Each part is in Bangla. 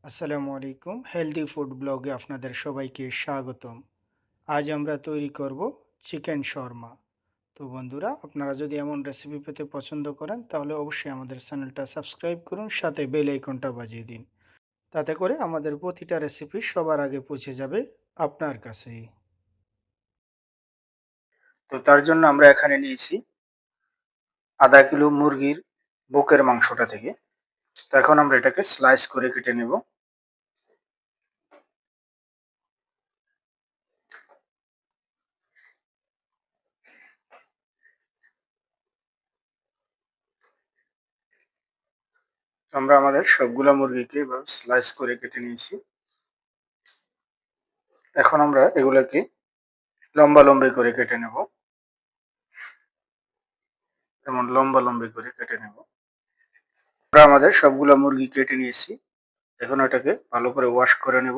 আসসালামু আলাইকুম। হেলদি ফুড ব্লগে আপনাদের সবাইকে স্বাগতম। আজ আমরা তৈরি করব চিকেন শর্মা। তো বন্ধুরা, আপনারা যদি এমন রেসিপি পেতে পছন্দ করেন তাহলে অবশ্যই আমাদের চ্যানেলটা সাবস্ক্রাইব করুন, সাথে বেল আইকনটা বাজিয়ে দিন। তাতে করে আমাদের প্রতিটা রেসিপি সবার আগে পৌঁছে যাবে আপনার কাছেই। তো তার জন্য আমরা এখানে নিয়েছি আধা কিলো মুরগির বুকের মাংসটা থেকে। তো এখন আমরা এটাকে স্লাইস করে কেটে নেব। আমরা আমাদের সবগুলা মুরগিকে এভাবে স্লাইস করে কেটে নিয়েছি। এখন আমরা এগুলাকে লম্বা লম্বা করে কেটে নেব। যেমন লম্বা লম্বা করে কেটে নেব। আমরা আমাদের সবগুলা মুরগি কেটে নিয়েছি। এখন ওটাকে ভালো করে ওয়াশ করে নেব।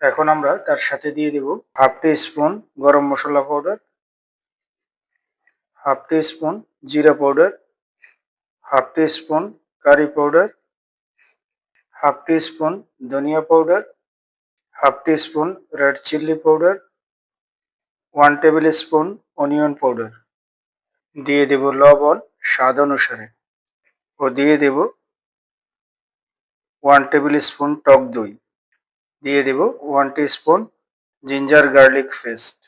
এখন আমরা তার সাথে দিয়ে দেব half teaspoon garam masala powder, half teaspoon জিরা powder, half teaspoon curry powder, half teaspoon ধনিয়া powder, half teaspoon red chili powder, 1 tablespoon onion powder. দিয়ে দেব লবণ স্বাদ অনুসারে ও দিয়ে দেব 1 টেবিল স্পুন টক দই। দিয়ে দেব 1 টিস্পুন জিঞ্জার গার্লিক পেস্ট।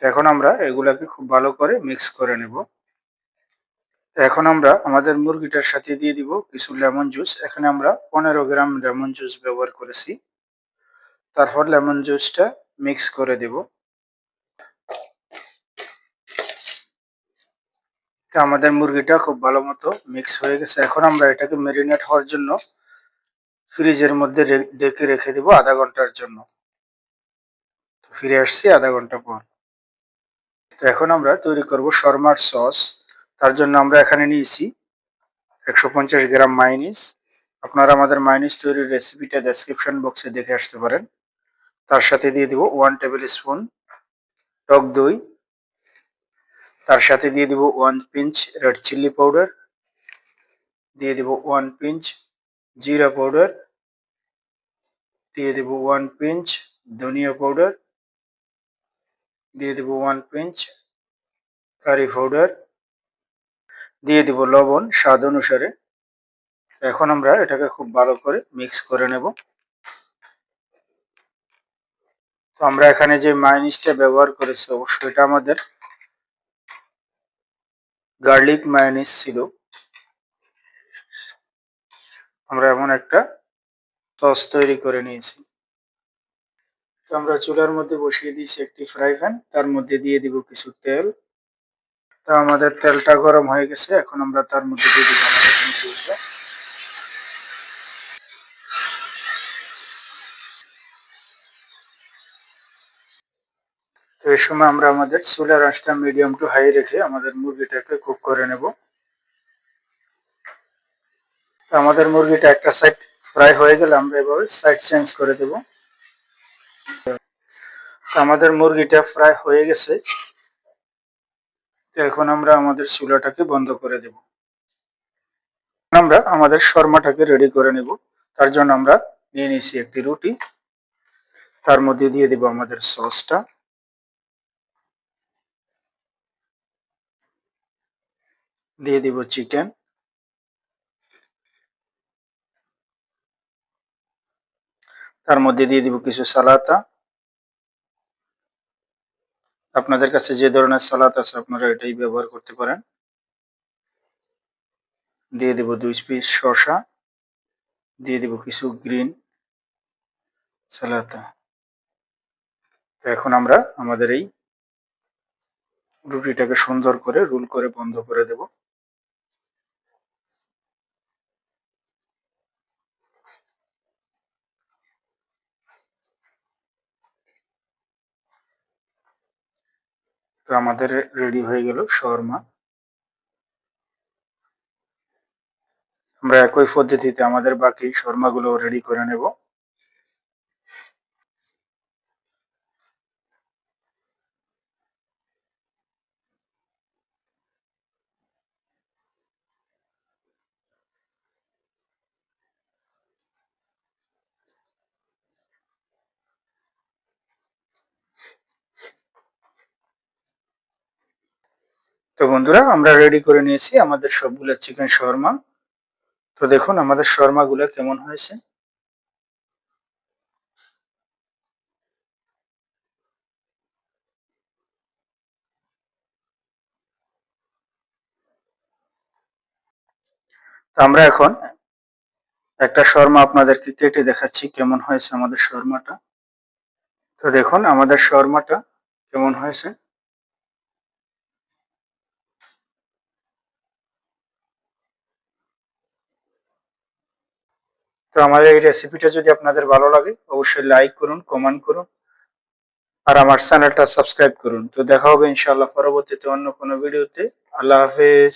এখন আমরা এগুলাকে খুব ভালো করে মিক্স করে নেব। এখন আমরা আমাদের মুরগিটার সাথে দিয়ে দিব কিছু লেমন জুস। এখানে আমরা 15 গ্রাম লেমন জুস ব্যবহার করেছি। তারপর লেমন জুসটা মিক্স করে দেব। তো আমাদের মুরগিটা খুব ভালো মতো মিক্স হয়ে গেছে। এখন আমরা এটাকে ম্যারিনেট হওয়ার জন্য ফ্রিজের মধ্যে ডেকে রেখে দেব আধা ঘন্টার জন্য। তো ফিরে আসছি আধা ঘন্টা পর। তো এখন আমরা তৈরি করব শর্মার সস। তার জন্য আমরা এখানে নিয়েছি 150 গ্রাম মায়োনিজ। আপনারা আমাদের মায়োনিজ তৈরির রেসিপিটা ডেসক্রিপশন বক্সে দেখে আসতে পারেন। তার সাথে দিয়ে দিব 1 টেবিল স্পুন টক দই। তার সাথে দিয়ে দিব 1 পিঞ্চ রেড চিলি পাউডার, দিয়ে দিব 1 পিঞ্চ জিরা পাউডার, দিয়ে দিব 1 পিঞ্চ ধনিয়া পাউডার, দিয়ে দিব 1 পিঞ্চ কারি পাউডার, দিয়ে দিব লবণ স্বাদ অনুসারে। এখন আমরা এটাকে খুব ভালো করে মিক্স করে নেব। তো আমরা এখানে যে মায়োনিজটা ব্যবহার করেছি অবশ্যই এটা আমাদের গার্লিক মায়োনিজ ছিল। আমরা এমন একটা সস তৈরি করে নিয়েছি। তো আমরা চুলার মধ্যে বসিয়ে দিয়েছি একটি ফ্রাই প্যান। তার মধ্যে দিয়ে দিব কিছু তেল। তো আমাদের তেলটা গরম হয়ে গেছে। এখন আমরা তার মধ্যে দিয়ে দিব আমাদের মুরগিটা। তো এই সময় আমরা আমাদের চুলার আঁচটা মিডিয়াম টু হাই রেখে আমাদের মুরগিটাকে কুক করে নেব। তো আমাদের মুরগিটা একটা সাইড ফ্রাই হয়ে গেলে আমরা এভাবে সাইড চেঞ্জ করে দেব। তো আমাদের মুরগিটা ফ্রাই হয়ে গেছে। তো এখন আমরা আমাদের চুলাটাকে বন্ধ করে দেব। আমরা আমাদের শর্মাটাকে রেডি করে নেব। তার জন্য আমরা নিয়ে নিয়েছি একটি রুটি। তার মধ্যে দিয়ে দেব আমাদের সসটা, দিয়ে দিব চিকেন, তার মধ্যে দিয়ে দিব কিছু সালাতা। আপনাদের কাছে যে ধরনের সালাদ আছে আপনারা এটাই ব্যবহার করতে পারেন। দিয়ে দেব 2 পিস শসা, দিয়ে দিব কিছু গ্রিন সালাতা। তো এখন আমরা আমাদের এই রুটিটাকে সুন্দর করে রোল করে বন্ধ করে দেব। তো আমাদের রেডি হয়ে গেল শর্মা। আমরা একই পদ্ধতিতে আমাদের বাকি শর্মাগুলো রেডি করে নেব। তো বন্ধুরা, আমরা রেডি করে নিয়েছি আমাদের সবগুলো চিকেন শাওয়ারমা। তো দেখুন আমাদের শাওয়ারমা গুলো কেমন হয়েছে। তো আমরা এখন একটা শাওয়ারমা আপনাদেরকে কেটে দেখাচ্ছি কেমন হয়েছে আমাদের শাওয়ারমাটা। তো দেখুন আমাদের শাওয়ারমাটা কেমন হয়েছে। তো আমাদের এই রেসিপিটা যদি আপনাদের ভালো লাগে অবশ্যই লাইক করুন, কমেন্ট করুন আর আমার চ্যানেলটা সাবস্ক্রাইব করুন। তো দেখা হবে ইনশাআল্লাহ পরবর্তীতে অন্য কোনো ভিডিওতে। আল্লাহ হাফেজ।